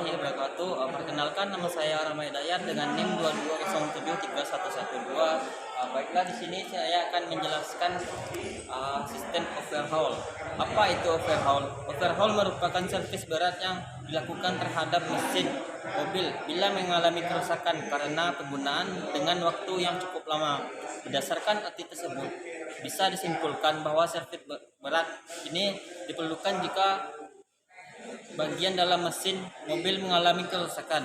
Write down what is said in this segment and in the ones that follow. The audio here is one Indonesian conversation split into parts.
warahmatullahi wabarakatuh. Perkenalkan, nama saya Rama Hidayat dengan NIM 22073112. Baiklah, di sini saya akan menjelaskan sistem overhaul. Apa itu overhaul? Overhaul merupakan servis berat yang dilakukan terhadap mesin mobil bila mengalami kerusakan karena penggunaan dengan waktu yang cukup lama. Berdasarkan arti tersebut, bisa disimpulkan bahwa servis berat ini diperlukan jika bagian dalam mesin mobil mengalami kerusakan.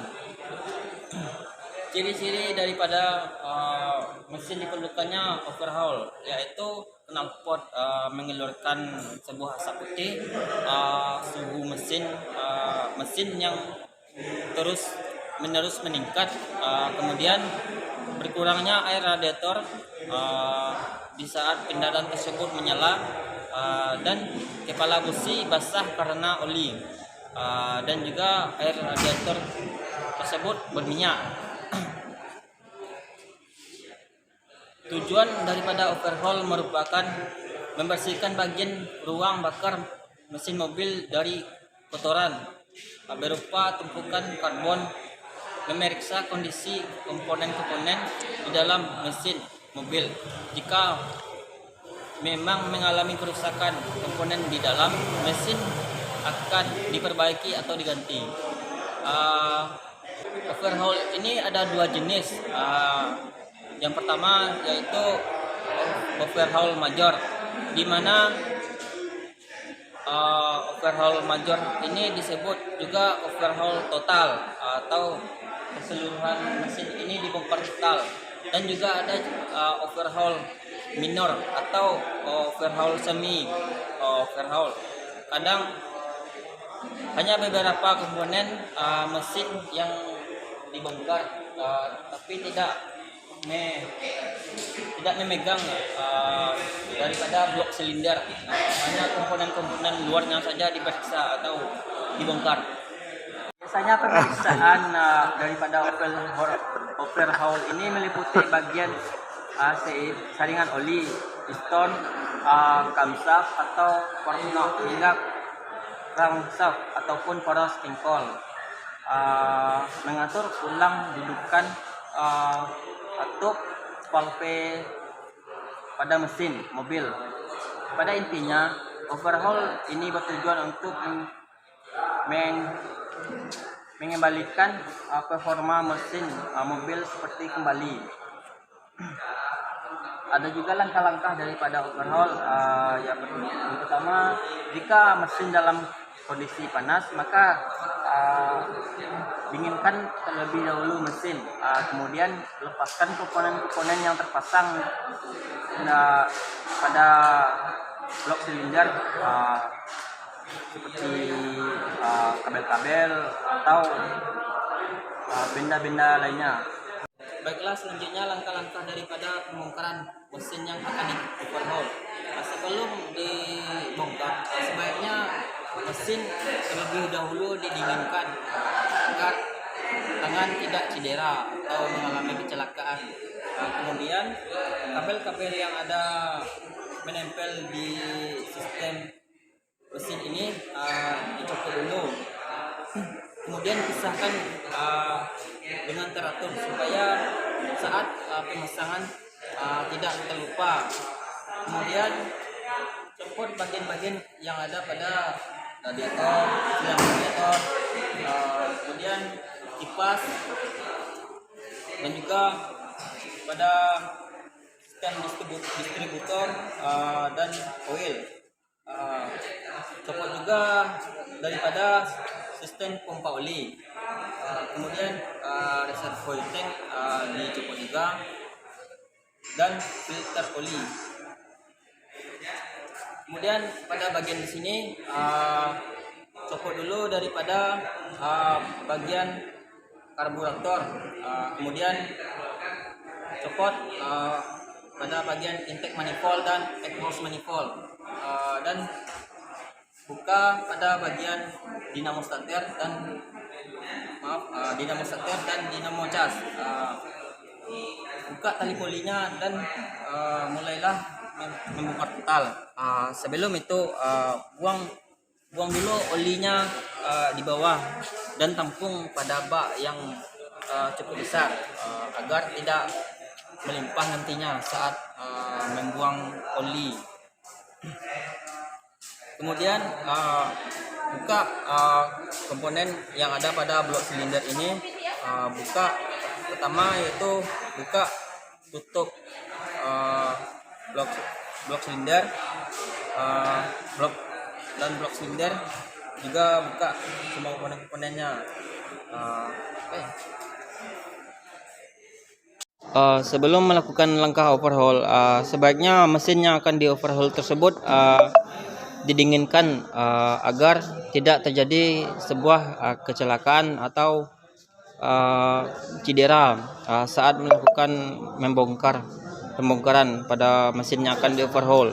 Ciri-ciri daripada mesin diperlukannya overhaul, yaitu knalpot mengeluarkan sebuah asap putih, suhu mesin yang terus menerus meningkat, kemudian berkurangnya air radiator di saat kendaraan tersebut menyala, dan kepala busi basah karena oli, dan juga air radiator tersebut berminyak. Tujuan daripada overhaul merupakan membersihkan bagian ruang bakar mesin mobil dari kotoran berupa tumpukan karbon, memeriksa kondisi komponen-komponen di dalam mesin mobil. Jika memang mengalami kerusakan komponen di dalam mesin, akan diperbaiki atau diganti. Overhaul ini ada dua jenis. Yang pertama yaitu overhaul major, di mana overhaul major ini disebut juga overhaul total atau keseluruhan mesin ini dibongkar total, dan juga ada overhaul minor atau overhaul semi overhaul. Kadang hanya beberapa komponen mesin yang dibongkar, tapi tidak memegang daripada blok silinder, hanya komponen-komponen luarnya saja diperiksa atau dibongkar. Biasanya pemeriksaan daripada overhaul ini meliputi bagian saringan oli, piston, camshaft atau poros hingga crankshaft ataupun poros kengkol. Mengatur ulang dudukan atau valve pada mesin mobil. Pada intinya, overhaul ini bertujuan untuk mengembalikan performa mesin mobil seperti kembali. Ada juga langkah-langkah daripada overhaul. Yang pertama, jika mesin dalam kondisi panas, maka dinginkan terlebih dahulu mesin, kemudian lepaskan komponen-komponen yang terpasang pada blok silinder, seperti kabel-kabel atau benda-benda lainnya. Baiklah, selanjutnya langkah-langkah daripada pembongkaran mesin yang akan di-overhaul. Sebelum dibongkar, sebaiknya mesin terlebih dahulu didinginkan agar tangan tidak cedera atau mengalami kecelakaan. Kemudian kabel-kabel yang ada menempel di sistem mesin ini dicopot dulu. Kemudian pisahkan dengan teratur supaya saat pemasangan tidak terlupa. Kemudian copot bagian-bagian yang ada pada radiator, silang radiator, kemudian kipas, dan juga pada sistem distributor dan oil. Copot juga daripada sistem pompa oli, kemudian reservoir tank dicopot juga, dan filter oli. Kemudian pada bagian di sini copot dulu daripada bagian karburator, kemudian copot pada bagian intake manifold dan exhaust manifold, dan buka pada bagian dinamo starter dan dinamo cas. Buka tali polinya dan mulailah membongkar total. Sebelum itu buang dulu olinya di bawah. dan tampung pada bak yang cukup besar agar tidak melimpah nantinya saat membuang oli. Kemudian buka komponen yang ada pada blok silinder ini. Buka pertama yaitu buka tutup blok blok silinder, blok silinder, juga buka semua komponen-komponennya. Sebelum melakukan langkah overhaul, sebaiknya mesin yang akan di overhaul tersebut didinginkan agar tidak terjadi sebuah kecelakaan atau cedera saat melakukan pembongkaran pada mesin yang akan di overhaul.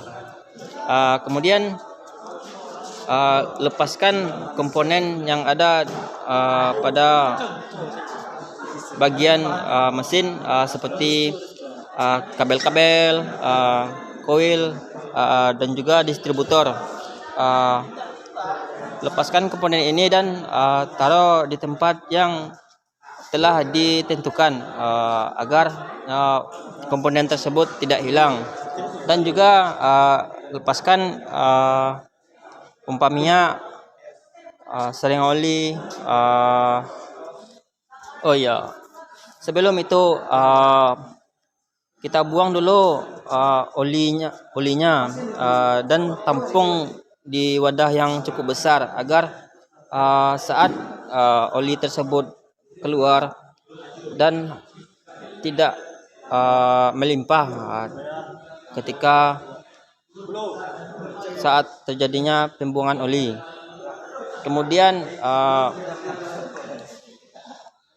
Kemudian lepaskan komponen yang ada pada bagian mesin seperti kabel-kabel, koil, dan juga distributor. Lepaskan komponen ini dan taruh di tempat yang telah ditentukan agar komponen tersebut tidak hilang. Dan juga lepaskan umpamanya sering oli. Sebelum itu kita buang dulu olinya dan tampung di wadah yang cukup besar agar saat oli tersebut keluar dan tidak melimpah ketika saat terjadinya pembuangan oli. Kemudian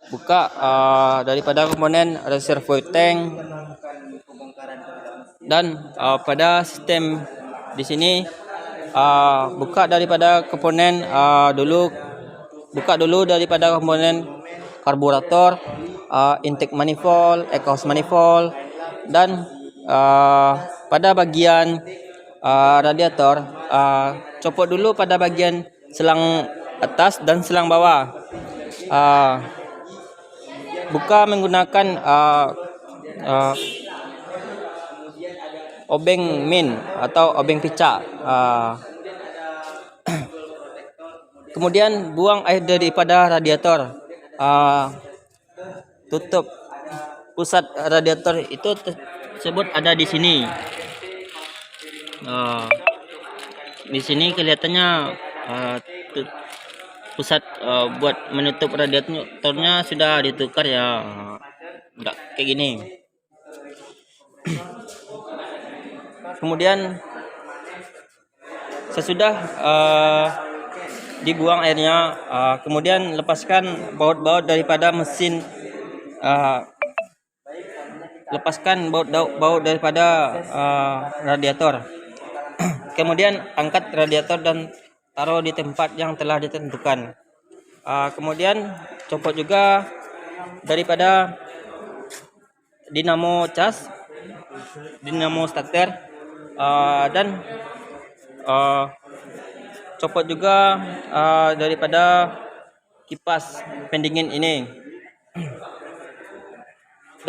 buka daripada komponen reservoir tank, dan pada sistem di sini buka daripada komponen buka dulu daripada komponen karburator, intake manifold, exhaust manifold, dan pada bagian radiator copot dulu pada bagian selang atas dan selang bawah. Buka menggunakan obeng min atau obeng picak. Kemudian buang air daripada radiator. Tutup pusat radiator itu tersebut ada di sini. Di sini kelihatannya pusat buat menutup radiatornya sudah ditukar ya, enggak kayak gini. Kemudian sesudah dibuang airnya, kemudian lepaskan baut-baut daripada mesin, lepaskan baut daripada radiator. Kemudian angkat radiator dan taruh di tempat yang telah ditentukan. Kemudian copot juga daripada dinamo cas, dinamo starter, dan copot juga daripada kipas pendingin ini.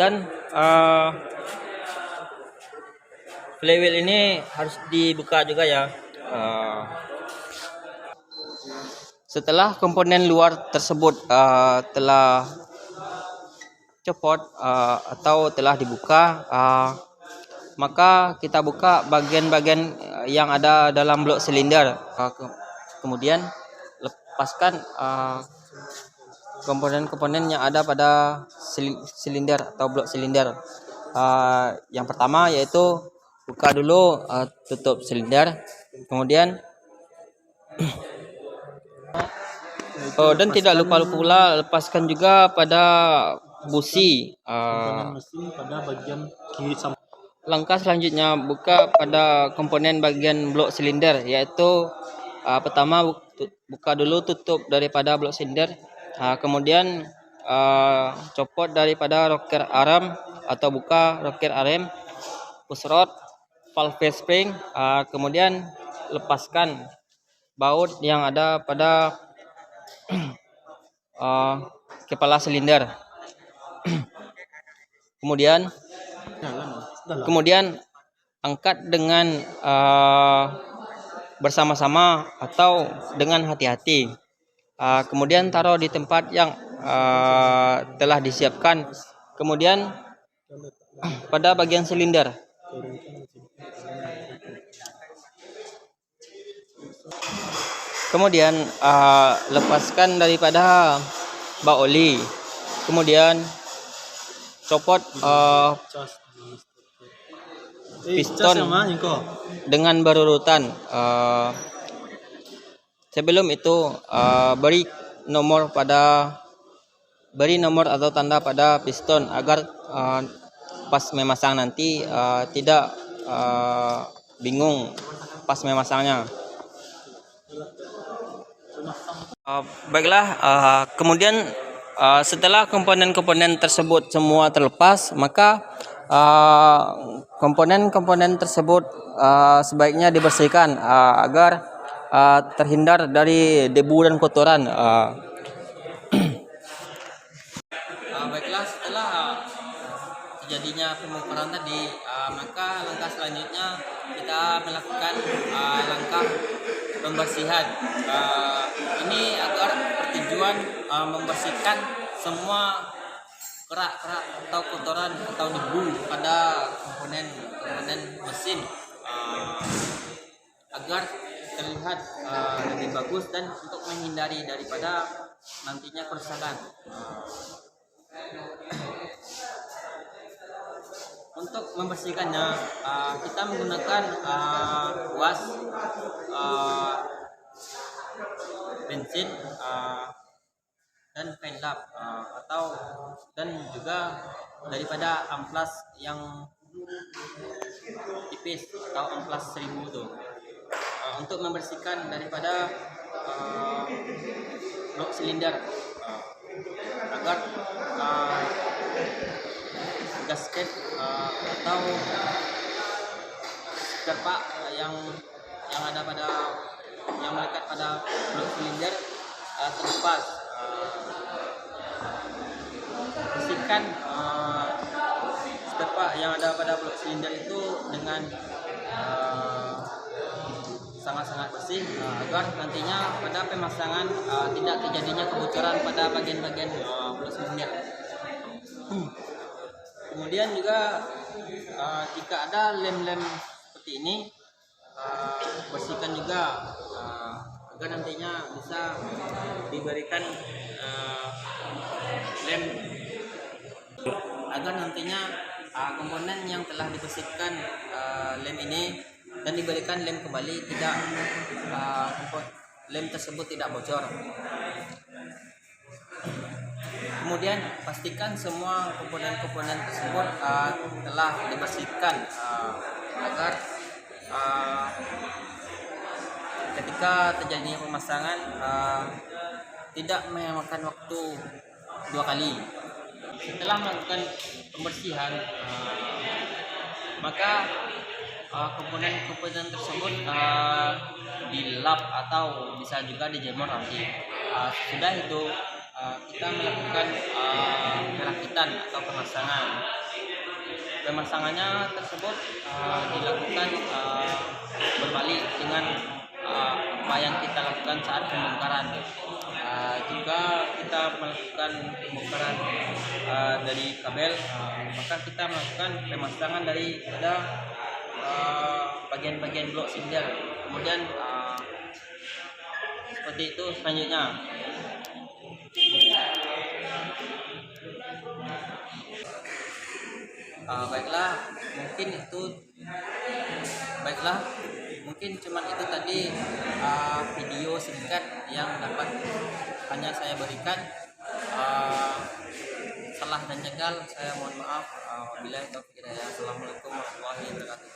Dan flywheel ini harus dibuka juga ya. Setelah komponen luar tersebut telah copot atau telah dibuka, maka kita buka bagian-bagian yang ada dalam blok silinder. Kemudian lepaskan komponen-komponen yang ada pada silinder atau blok silinder. Yang pertama yaitu buka dulu tutup silinder, kemudian dan tidak lupa pula lepaskan juga pada busi. Mesin pada bagian kiri. Langkah selanjutnya buka pada komponen bagian blok silinder, yaitu pertama buka dulu tutup daripada blok silinder, kemudian copot daripada rocker arm atau buka rocker arm, push rod, valve spring, kemudian lepaskan baut yang ada pada uh, kepala silinder. Kemudian kemudian angkat dengan bersama-sama atau dengan hati-hati. Kemudian taruh di tempat yang telah disiapkan. Kemudian pada bagian silinder. Kemudian lepaskan daripada bak oli. Kemudian copot piston dengan berurutan. Sebelum itu beri nomor atau tanda pada piston agar pas memasang nanti tidak bingung pas memasangnya. Baiklah, kemudian setelah komponen-komponen tersebut semua terlepas, maka komponen-komponen tersebut sebaiknya dibersihkan agar terhindar dari debu dan kotoran. Baiklah, setelah terjadinya pembongkaran tadi, maka langkah selanjutnya kita melakukan langkah pembersihan. Ini agar bertujuan membersihkan semua kerak-kerak atau kotoran atau debu pada komponen mesin agar terlihat lebih bagus dan untuk menghindari daripada nantinya kerusakan. Untuk membersihkannya kita menggunakan kuas bensin dan kain lap dan juga daripada amplas yang tipis atau amplas 1000 itu untuk membersihkan daripada blok silinder agar gasket atau terpak yang ada pada yang melekat pada blok silinder terlepas. Bersihkan terpak yang ada pada blok silinder itu dengan sangat-sangat bersih agar nantinya pada pemasangan tidak terjadinya kebocoran pada bagian-bagian blok silinder. Kemudian juga jika ada lem-lem seperti ini bersihkan juga agar nantinya bisa diberikan lem agar nantinya komponen yang telah dibersihkan lem ini dan diberikan lem kembali tidak lem tersebut tidak bocor. Kemudian pastikan semua komponen-komponen tersebut telah dibersihkan agar ketika terjadinya pemasangan tidak memakan waktu 2 kali. Setelah melakukan pembersihan maka komponen-komponen tersebut dilap atau bisa juga dijemur nanti. Sudah itu kita melakukan perakitan atau pemasangan. Pemasangannya tersebut dilakukan berbalik dengan apa yang kita lakukan saat pembongkaran. Jika kita melakukan pembongkaran dari kabel, maka kita melakukan pemasangan dari bagian-bagian blok silinder. Kemudian seperti itu selanjutnya. Mungkin cuman itu tadi video singkat yang dapat hanya saya berikan. Salah dan janggal saya mohon maaf. Wabillahi taufiq hidayah. Assalamualaikum warahmatullahi wabarakatuh.